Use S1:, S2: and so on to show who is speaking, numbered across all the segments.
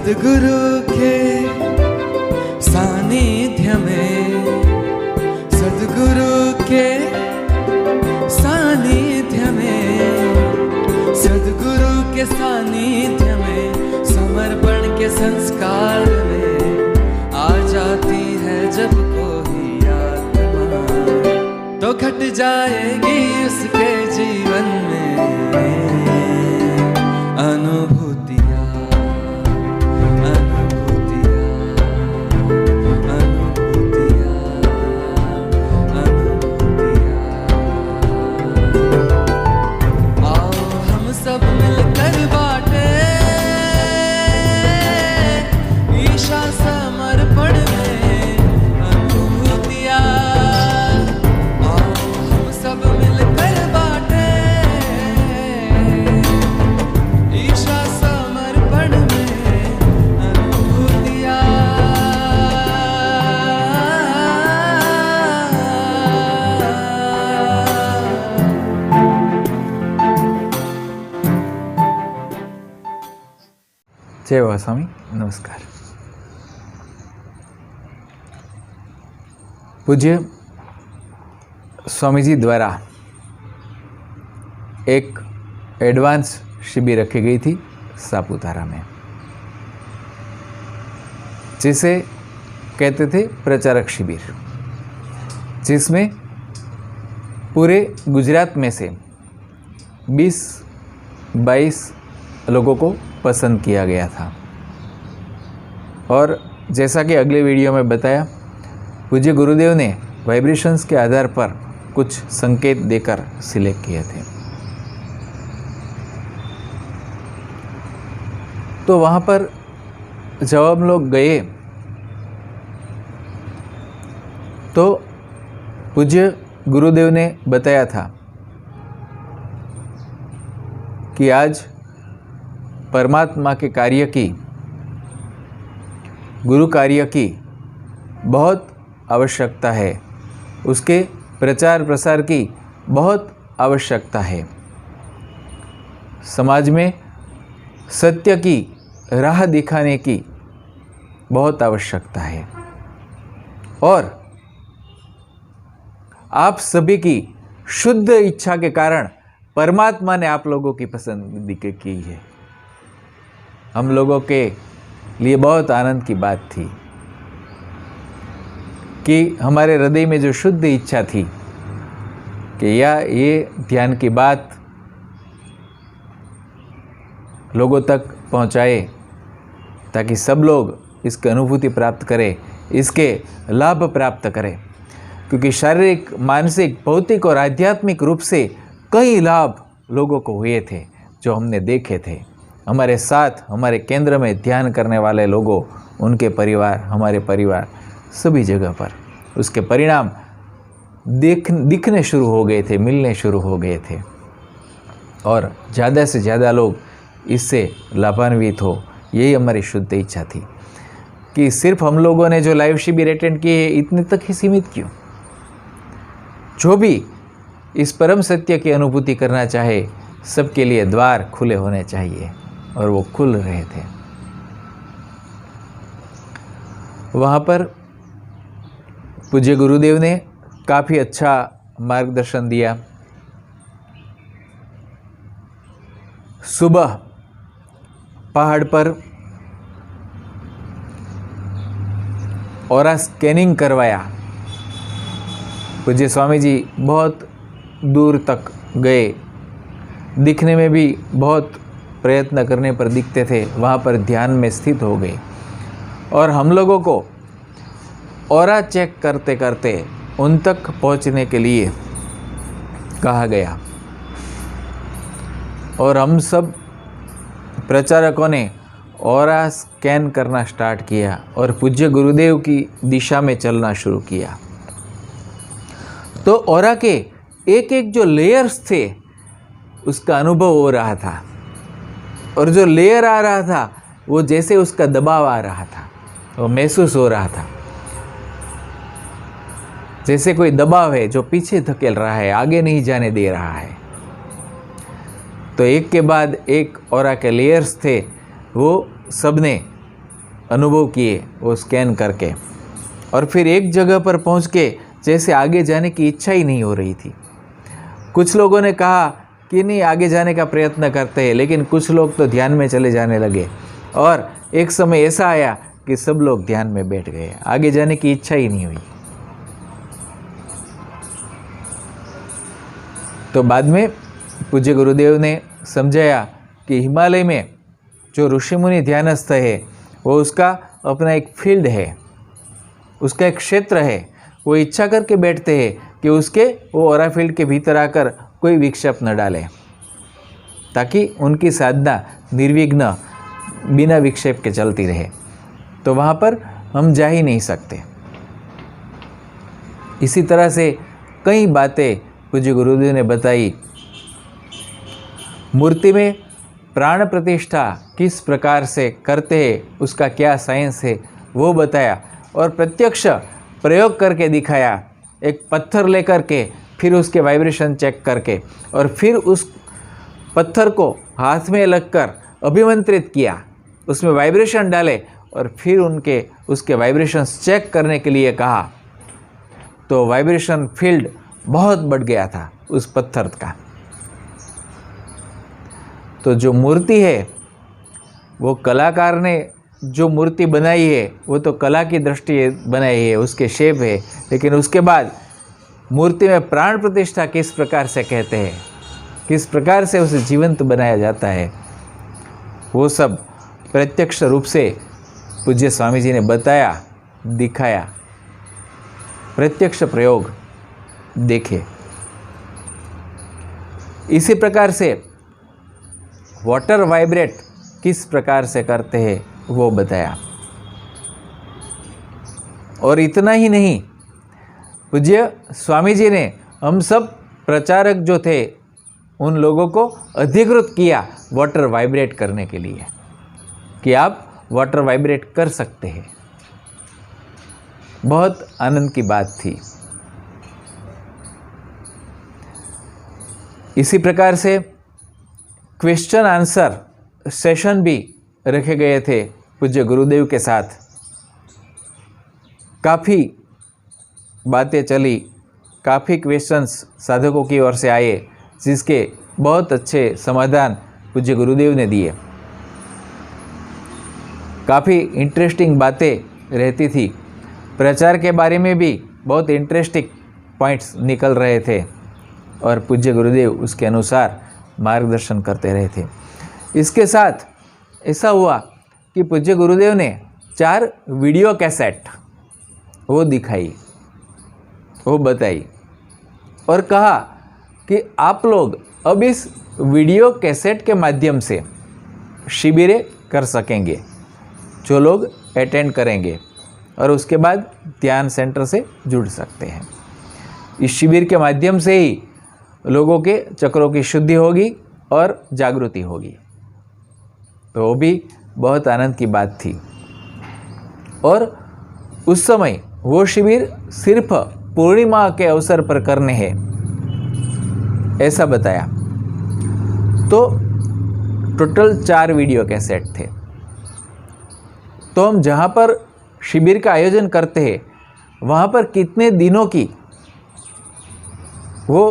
S1: सद्गुरु के सानिध्य में, सद्गुरु के सानिध्य में, सद्गुरु के सानिध्य में, समर्पण के संस्कार में आ जाती है जब कोई आत्मा, तो घट जाएगी उसके जीवन में अनुभूतियाँ, अनुभूतियाँ, अनुभूतियाँ, अनुभूतियाँ। आओ हम सब मिलकर बांटे ईशा समर्पण में अनुभूतियाँ। आओ हम सब मिलकर बांटे ईशा समर्पण में अनुभूतियाँ।
S2: जय बाबा स्वामी, नमस्कार। पूज्य स्वामी जी द्वारा एक एडवांस शिविर रखी गई थी सापुतारा में, जिसे कहते थे प्रचारक शिविर, जिसमें पूरे गुजरात में से 20-22 लोगों को पसंद किया गया था। और जैसा कि अगले वीडियो में बताया, पूज्य गुरुदेव ने वाइब्रेशंस के आधार पर कुछ संकेत देकर सिलेक्ट किए थे। तो वहाँ पर जब हम लोग गए तो पूज्य गुरुदेव ने बताया था कि आज परमात्मा के कार्य की, गुरु कार्य की बहुत आवश्यकता है, उसके प्रचार प्रसार की बहुत आवश्यकता है। समाज में सत्य की राह दिखाने की बहुत आवश्यकता है, और आप सभी की शुद्ध इच्छा के कारण परमात्मा ने आप लोगों की पसंद की है। हम लोगों के लिए बहुत आनंद की बात थी कि हमारे हृदय में जो शुद्ध इच्छा थी कि ये ध्यान की बात लोगों तक पहुंचाए, ताकि सब लोग इसकी अनुभूति प्राप्त करें, इसके लाभ प्राप्त करें। क्योंकि शारीरिक, मानसिक, भौतिक और आध्यात्मिक रूप से कई लाभ लोगों को हुए थे जो हमने देखे थे। हमारे साथ, हमारे केंद्र में ध्यान करने वाले लोगों, उनके परिवार, हमारे परिवार, सभी जगह पर उसके परिणाम दिखने शुरू हो गए थे, मिलने शुरू हो गए थे। और ज़्यादा से ज़्यादा लोग इससे लाभान्वित हो, यही हमारी शुद्ध इच्छा थी। कि सिर्फ हम लोगों ने जो लाइव शिविर अटेंड किए इतने तक ही सीमित क्यों? जो भी इस परम सत्य की अनुभूति करना चाहे, सबके लिए द्वार खुले होने चाहिए, और वो खुल रहे थे। वहाँ पर पूज्य गुरुदेव ने काफ़ी अच्छा मार्गदर्शन दिया। सुबह पहाड़ पर ऑरा स्कैनिंग करवाया। पूज्य स्वामी जी बहुत दूर तक गए, दिखने में भी बहुत प्रयत्न करने पर दिखते थे, वहाँ पर ध्यान में स्थित हो गए। और हम लोगों को ऑरा चेक करते करते उन तक पहुँचने के लिए कहा गया, और हम सब प्रचारकों ने ऑरा स्कैन करना स्टार्ट किया और पूज्य गुरुदेव की दिशा में चलना शुरू किया। तो ऑरा के एक एक जो लेयर्स थे उसका अनुभव हो रहा था, और जो लेयर आ रहा था वो जैसे उसका दबाव आ रहा था, वो महसूस हो रहा था। जैसे कोई दबाव है जो पीछे धकेल रहा है, आगे नहीं जाने दे रहा है। तो एक के बाद एक ऑरा के लेयर्स थे, वो सब ने अनुभव किए वो स्कैन करके, और फिर एक जगह पर पहुंच के जैसे आगे जाने की इच्छा ही नहीं हो रही थी। कुछ लोगों ने कहा कि नहीं आगे जाने का प्रयत्न करते हैं, लेकिन कुछ लोग तो ध्यान में चले जाने लगे और एक समय ऐसा आया कि सब लोग ध्यान में बैठ गए, आगे जाने की इच्छा ही नहीं हुई। तो बाद में पूज्य गुरुदेव ने समझाया कि हिमालय में जो ऋषि मुनि ध्यानस्थ है वो उसका अपना एक फील्ड है, उसका एक क्षेत्र है। वो इच्छा करके बैठते हैं कि उसके वो ऑरा फील्ड के भीतर आकर कोई विक्षेप न डाले, ताकि उनकी साधना निर्विघ्न बिना विक्षेप के चलती रहे। तो वहाँ पर हम जा ही नहीं सकते। इसी तरह से कई बातें पूज्य गुरुदेव ने बताई। मूर्ति में प्राण प्रतिष्ठा किस प्रकार से करते हैं, उसका क्या साइंस है वो बताया, और प्रत्यक्ष प्रयोग करके दिखाया। एक पत्थर लेकर के फिर उसके वाइब्रेशन चेक करके और फिर उस पत्थर को हाथ में लगकर अभिमंत्रित किया, उसमें वाइब्रेशन डाले और फिर उसके वाइब्रेशंस चेक करने के लिए कहा। तो वाइब्रेशन फील्ड बहुत बढ़ गया था उस पत्थर का। तो जो मूर्ति है वो कलाकार ने जो मूर्ति बनाई है वो तो कला की दृष्टि बनाई है, उसके शेप है, लेकिन उसके बाद मूर्ति में प्राण प्रतिष्ठा किस प्रकार से कहते हैं, किस प्रकार से उसे जीवंत बनाया जाता है, वो सब प्रत्यक्ष रूप से पूज्य स्वामी जी ने बताया, दिखाया। प्रत्यक्ष प्रयोग देखे। इसी प्रकार से वाटर वाइब्रेट किस प्रकार से करते हैं वो बताया। और इतना ही नहीं, पूज्य स्वामी जी ने हम सब प्रचारक जो थे उन लोगों को अधिकृत किया वाटर वाइब्रेट करने के लिए, कि आप वाटर वाइब्रेट कर सकते हैं। बहुत आनंद की बात थी। इसी प्रकार से क्वेश्चन आंसर सेशन भी रखे गए थे पूज्य गुरुदेव के साथ। काफ़ी बातें चली, काफ़ी क्वेश्चंस साधकों की ओर से आए, जिसके बहुत अच्छे समाधान पूज्य गुरुदेव ने दिए। काफ़ी इंटरेस्टिंग बातें रहती थी। प्रचार के बारे में भी बहुत इंटरेस्टिंग पॉइंट्स निकल रहे थे और पूज्य गुरुदेव उसके अनुसार मार्गदर्शन करते रहे थे। इसके साथ ऐसा हुआ कि पूज्य गुरुदेव ने 4 वीडियो कैसेट वो दिखाई, वो बताई और कहा कि आप लोग अब इस वीडियो कैसेट के माध्यम से शिविरें कर सकेंगे, जो लोग अटेंड करेंगे, और उसके बाद ध्यान सेंटर से जुड़ सकते हैं। इस शिविर के माध्यम से ही लोगों के चक्रों की शुद्धि होगी और जागृति होगी। तो वो भी बहुत आनंद की बात थी। और उस समय वो शिविर सिर्फ पूर्णिमा के अवसर पर करने हैं, ऐसा बताया। तो टोटल 4 वीडियो कैसेट थे। तो हम जहाँ पर शिविर का आयोजन करते हैं वहाँ पर कितने दिनों की वो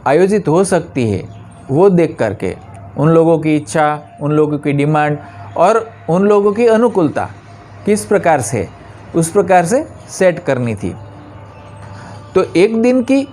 S2: आयोजित हो सकती है वो देख करके उन लोगों की इच्छा, उन लोगों की डिमांड और उन लोगों की अनुकूलता किस प्रकार से, उस प्रकार से सेट करनी थी। तो 1 दिन की,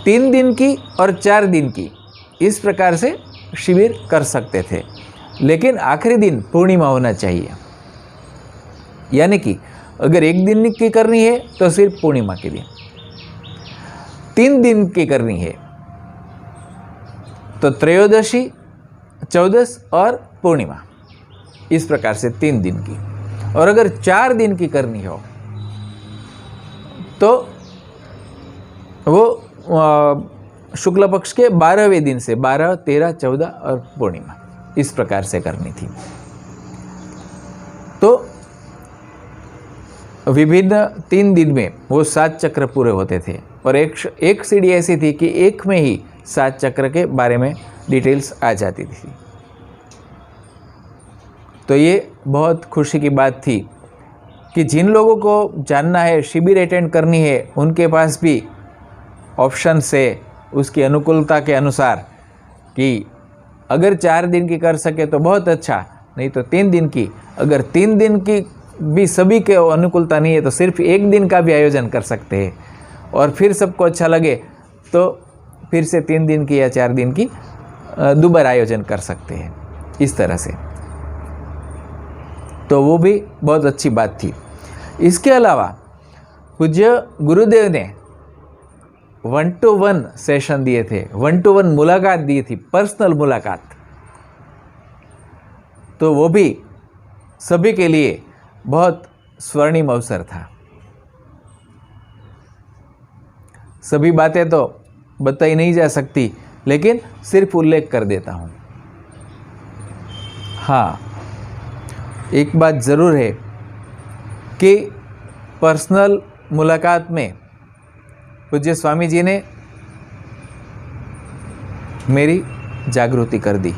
S2: 3 दिन की और 4 दिन की, इस प्रकार से शिविर कर सकते थे। लेकिन आखिरी दिन पूर्णिमा होना चाहिए, यानी कि अगर 1 दिन की करनी है तो सिर्फ पूर्णिमा के दिन, 3 दिन की करनी है तो त्रयोदशी, 14 और पूर्णिमा, इस प्रकार से 3 दिन की। और अगर 4 दिन की करनी हो तो वो शुक्ल पक्ष के 12वें दिन से 12, 13, 14 और पूर्णिमा, इस प्रकार से करनी थी। तो विभिन्न 3 दिन में वो 7 चक्र पूरे होते थे। और एक सीढ़ी ऐसी थी कि एक में ही 7 चक्र के बारे में डिटेल्स आ जाती थी। तो ये बहुत खुशी की बात थी कि जिन लोगों को जानना है, शिविर अटेंड करनी है, उनके पास भी ऑप्शन है उसकी अनुकूलता के अनुसार कि अगर 4 दिन की कर सके तो बहुत अच्छा, नहीं तो 3 दिन की। अगर 3 दिन की भी सभी के अनुकूलता नहीं है तो सिर्फ 1 दिन का भी आयोजन कर सकते हैं, और फिर सबको अच्छा लगे तो फिर से 3 दिन की या 4 दिन की दोबारा आयोजन कर सकते हैं, इस तरह से। तो वो भी बहुत अच्छी बात थी। इसके अलावा पूज्य गुरुदेव ने 1-to-1 सेशन दिए थे, 1-to-1 मुलाकात दी थी, पर्सनल मुलाकात। तो वो भी सभी के लिए बहुत स्वर्णिम अवसर था। सभी बातें तो बताई नहीं जा सकती, लेकिन सिर्फ उल्लेख कर देता हूँ। हाँ, एक बात ज़रूर है कि पर्सनल मुलाकात में पूज्य स्वामी जी ने मेरी जागृति कर दी।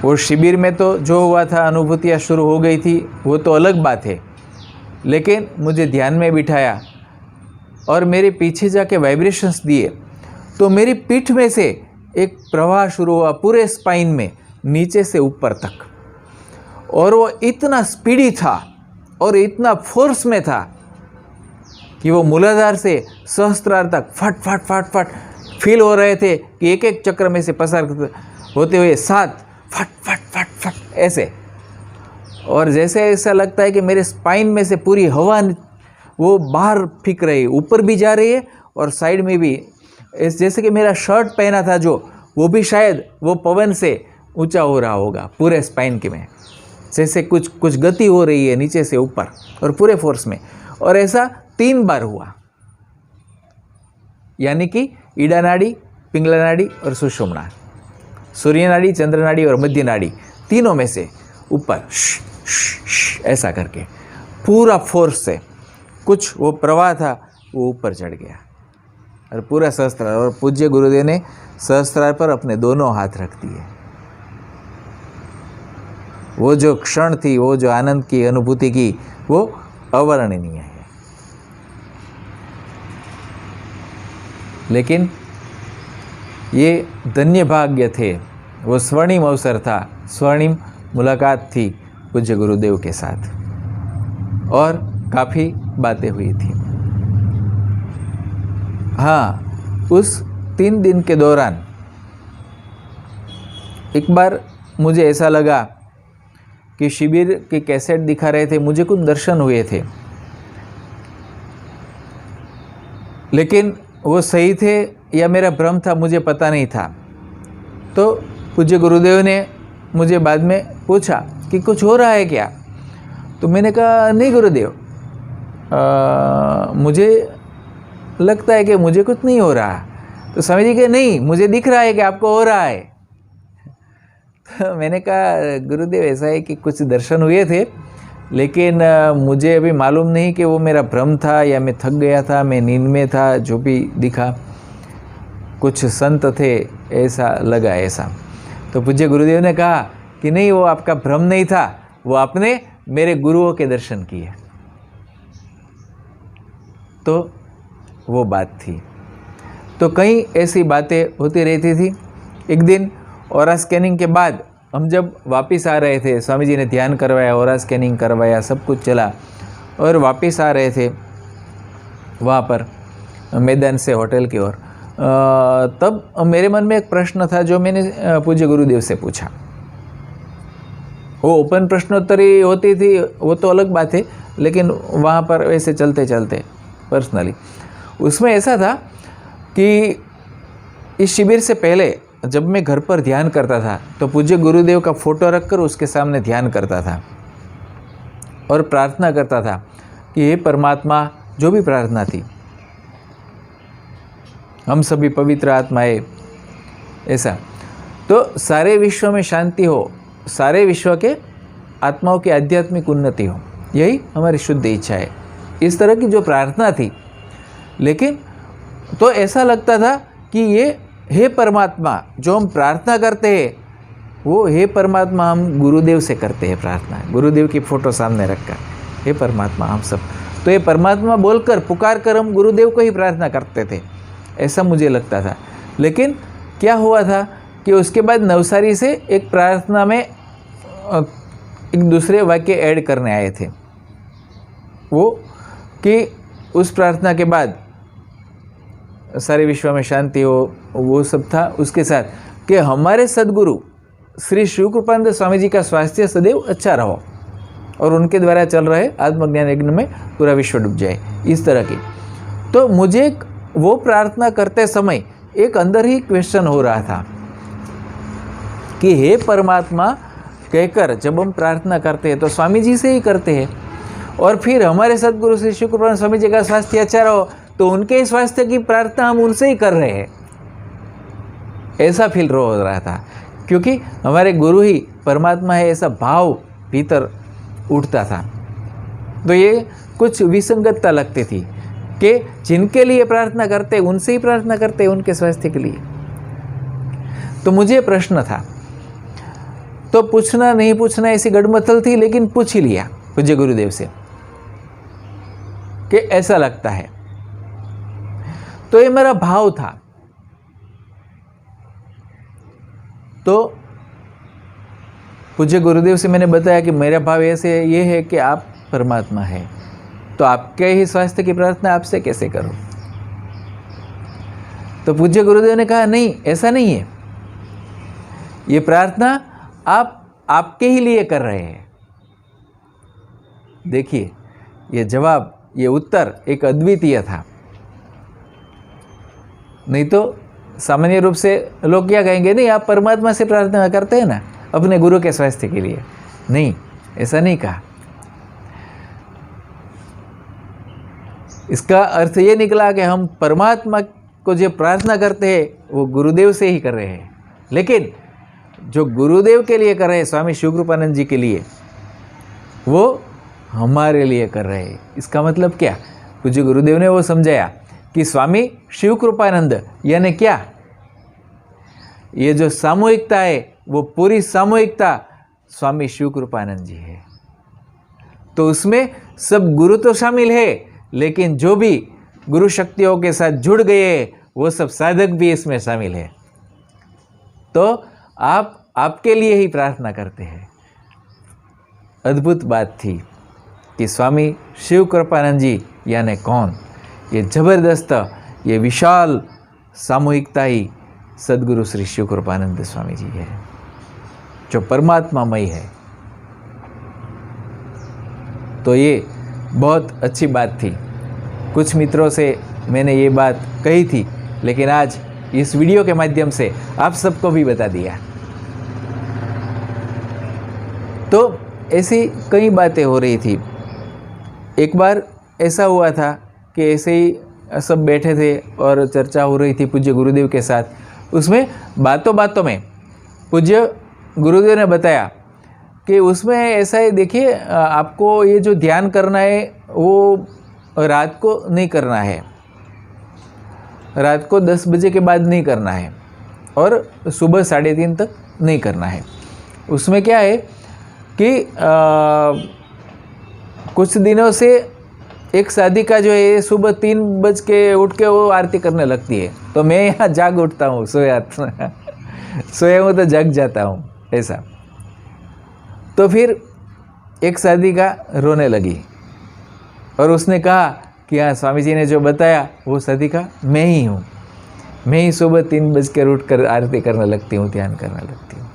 S2: वो शिविर में तो जो हुआ था, अनुभूतियाँ शुरू हो गई थी, वो तो अलग बात है, लेकिन मुझे ध्यान में बिठाया और मेरे पीछे जाके वाइब्रेशंस दिए, तो मेरी पीठ में से एक प्रवाह शुरू हुआ पूरे स्पाइन में, नीचे से ऊपर तक, और वो इतना स्पीडी था और इतना फोर्स में था कि वो मूलाधार से सहस्त्रार तक फट फट फट फट फील हो रहे थे कि एक एक चक्र में से पसार होते हुए 7 फट फट फट फट ऐसे। और जैसे ऐसा लगता है कि मेरे स्पाइन में से पूरी हवा वो बाहर फेंक रही है, ऊपर भी जा रही है और साइड में भी। जैसे कि मेरा शर्ट पहना था जो, वो भी शायद वो पवन से ऊंचा हो रहा होगा पूरे स्पाइन के में, जैसे कुछ गति हो रही है नीचे से ऊपर और पूरे फोर्स में। और ऐसा 3 बार हुआ, यानी कि ईडा नाड़ी, पिंगला नाड़ी और सुषुम्ना, सूर्य नाड़ी, चंद्र नाड़ी और मध्य नाड़ी, तीनों में से ऊपर ऐसा करके पूरा फोर्स से कुछ वो प्रवाह था वो ऊपर चढ़ गया और पूरा सहस्त्रार। और पूज्य गुरुदेव ने सहस्त्रार पर अपने दोनों हाथ रख दिए। वो जो क्षण थी, वो जो आनंद की अनुभूति की, वो अवर्णनीय है। लेकिन ये धन्य भाग्य थे, वो स्वर्णिम अवसर था, स्वर्णिम मुलाकात थी पूज्य गुरुदेव के साथ, और काफ़ी बातें हुई थी। हाँ, उस 3 दिन के दौरान एक बार मुझे ऐसा लगा कि शिविर के कैसेट दिखा रहे थे, मुझे कुछ दर्शन हुए थे, लेकिन वो सही थे या मेरा भ्रम था मुझे पता नहीं था। तो पूज्य गुरुदेव ने मुझे बाद में पूछा कि कुछ हो रहा है क्या? तो मैंने कहा नहीं गुरुदेव, मुझे लगता है कि मुझे कुछ नहीं हो रहा। तो स्वामी जी कहे नहीं, मुझे दिख रहा है कि आपको हो रहा है। तो मैंने कहा गुरुदेव ऐसा है कि कुछ दर्शन हुए थे, लेकिन मुझे अभी मालूम नहीं कि वो मेरा भ्रम था या मैं थक गया था, मैं नींद में था, जो भी दिखा कुछ संत थे ऐसा लगा ऐसा। तो पूज्य गुरुदेव ने कहा कि नहीं, वो आपका भ्रम नहीं था, वो आपने मेरे गुरुओं के दर्शन किए। तो वो बात थी। तो कई ऐसी बातें होती रहती थी। एक दिन ऑरा स्कैनिंग के बाद हम जब वापस आ रहे थे, स्वामी जी ने ध्यान करवाया, ऑरा स्कैनिंग करवाया, सब कुछ चला, और वापस आ रहे थे वहाँ पर मैदान से होटल की ओर, तब मेरे मन में एक प्रश्न था जो मैंने पूज्य गुरुदेव से पूछा। वो ओपन प्रश्नोत्तरी होती थी, वो तो अलग बात है, लेकिन वहाँ पर वैसे चलते चलते पर्सनली उसमें ऐसा था कि इस शिविर से पहले जब मैं घर पर ध्यान करता था तो पूज्य गुरुदेव का फोटो रखकर उसके सामने ध्यान करता था और प्रार्थना करता था कि हे परमात्मा, जो भी प्रार्थना थी, हम सभी पवित्र आत्माएं, ऐसा तो सारे विश्व में शांति हो, सारे विश्व के आत्माओं की आध्यात्मिक उन्नति हो, यही हमारी शुद्ध इच्छा है। इस तरह की जो प्रार्थना थी। लेकिन तो ऐसा लगता था कि ये हे परमात्मा, जो हम प्रार्थना करते हैं वो हे परमात्मा हम गुरुदेव से करते हैं प्रार्थना, गुरुदेव की फ़ोटो सामने रखकर, हे परमात्मा हम सब। तो ये परमात्मा बोलकर पुकार कर हम गुरुदेव को ही प्रार्थना करते थे, ऐसा मुझे लगता था। लेकिन क्या हुआ था कि उसके बाद नवसारी से एक प्रार्थना में एक दूसरे वाक्य ऐड करने आए थे, वो कि उस प्रार्थना के बाद सारे विश्व में शांति हो, वो सब था। उसके साथ कि हमारे सद्गुरु श्री शिव कृपानंद स्वामी जी का स्वास्थ्य सदैव अच्छा रहो और उनके द्वारा चल रहे आत्मज्ञान यज्ञ में पूरा विश्व डूब जाए, इस तरह की। तो मुझे वो प्रार्थना करते समय एक अंदर ही क्वेश्चन हो रहा था कि हे परमात्मा कहकर जब हम प्रार्थना करते हैं तो स्वामी जी से ही करते हैं, और फिर हमारे सद्गुरु श्री शिव कृपानंद स्वामी जी का स्वास्थ्य अच्छा रहो तो उनके स्वास्थ्य की प्रार्थना हम उनसे ही कर रहे हैं, ऐसा फील हो रहा था। क्योंकि हमारे गुरु ही परमात्मा है, ऐसा भाव भीतर उठता था। तो ये कुछ विसंगतता लगती थी कि जिनके लिए प्रार्थना करते उनसे ही प्रार्थना करते उनके स्वास्थ्य के लिए। तो मुझे प्रश्न था, तो पूछना नहीं पूछना ऐसी गड़मथल थी, लेकिन पूछ ही लिया पूज्य गुरुदेव से कि ऐसा लगता है। तो ये मेरा भाव था। तो पूज्य गुरुदेव से मैंने बताया कि मेरा भाव ऐसे ये है कि आप परमात्मा है, तो आपके ही स्वास्थ्य की प्रार्थना आपसे कैसे करूं? तो पूज्य गुरुदेव ने कहा नहीं, ऐसा नहीं है, ये प्रार्थना आप आपके ही लिए कर रहे हैं। देखिए, ये जवाब, ये उत्तर एक अद्वितीय था। नहीं तो सामान्य रूप से लोग क्या कहेंगे, नहीं आप परमात्मा से प्रार्थना करते हैं ना अपने गुरु के स्वास्थ्य के लिए। नहीं, ऐसा नहीं कहा। इसका अर्थ ये निकला कि हम परमात्मा को जो प्रार्थना करते हैं वो गुरुदेव से ही कर रहे हैं, लेकिन जो गुरुदेव के लिए कर रहे हैं, स्वामी शिव कृपानंद जी के लिए, वो हमारे लिए कर रहे हैं। इसका मतलब क्या? पूज्य गुरुदेव ने वो समझाया कि स्वामी शिव कृपानंद यानी क्या, ये जो सामूहिकता है वो पूरी सामूहिकता स्वामी शिव कृपानंद जी है। तो उसमें सब गुरु तो शामिल है, लेकिन जो भी गुरु शक्तियों के साथ जुड़ गए वो सब साधक भी इसमें शामिल है। तो आप आपके लिए ही प्रार्थना करते हैं। अद्भुत बात थी कि स्वामी शिव कृपानंद जी यानी कौन? ये जबरदस्त, ये विशाल सामूहिकता ही सद्गुरु श्री शिव कृपानंद स्वामी जी है, जो परमात्मामय है। तो ये बहुत अच्छी बात थी। कुछ मित्रों से मैंने ये बात कही थी, लेकिन आज इस वीडियो के माध्यम से आप सबको भी बता दिया। तो ऐसी कई बातें हो रही थी। एक बार ऐसा हुआ था कि ऐसे ही सब बैठे थे और चर्चा हो रही थी पूज्य गुरुदेव के साथ। उसमें बातों बातों में पूज्य गुरुदेव ने बताया कि उसमें ऐसा है, देखिए आपको ये जो ध्यान करना है वो रात को नहीं करना है, रात को 10 बजे के बाद नहीं करना है और सुबह 3:30 तक नहीं करना है। उसमें क्या है कि कुछ दिनों से एक साधिका जो है सुबह 3 बज के उठ के वो आरती करने लगती है, तो मैं यहाँ जाग उठता हूँ, सोया हूँ तो जग जाता हूँ, ऐसा। तो फिर एक साधिका रोने लगी और उसने कहा कि हाँ, स्वामी जी ने जो बताया वो साधिका मैं ही हूँ, मैं ही सुबह 3 बज कर उठ कर आरती करने लगती हूँ, ध्यान करने लगती हूँ।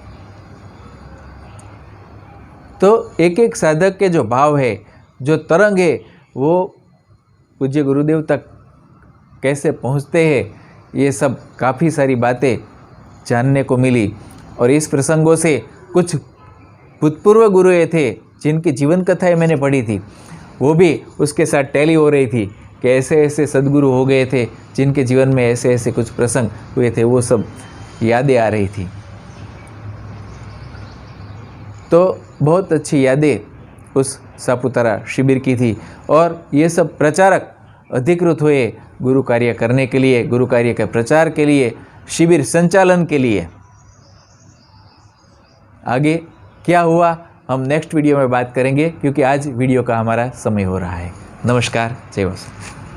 S2: तो एक एक साधक के जो भाव है, जो तरंग है, वो पूज्य गुरुदेव तक कैसे पहुँचते हैं, ये सब काफ़ी सारी बातें जानने को मिली। और इस प्रसंगों से कुछ भूतपूर्व गुरु थे जिनकी जीवन कथाएं मैंने पढ़ी थी, वो भी उसके साथ टैली हो रही थी कि ऐसे ऐसे सद्गुरु हो गए थे जिनके जीवन में ऐसे ऐसे कुछ प्रसंग हुए थे, वो सब यादें आ रही थी। तो बहुत अच्छी यादें उस सापुतारा शिविर की थी। और ये सब प्रचारक अधिकृत हुए गुरु कार्य करने के लिए, गुरु कार्य के प्रचार के लिए, शिविर संचालन के लिए। आगे क्या हुआ हम नेक्स्ट वीडियो में बात करेंगे, क्योंकि आज वीडियो का हमारा समय हो रहा है। नमस्कार, जय वसंत।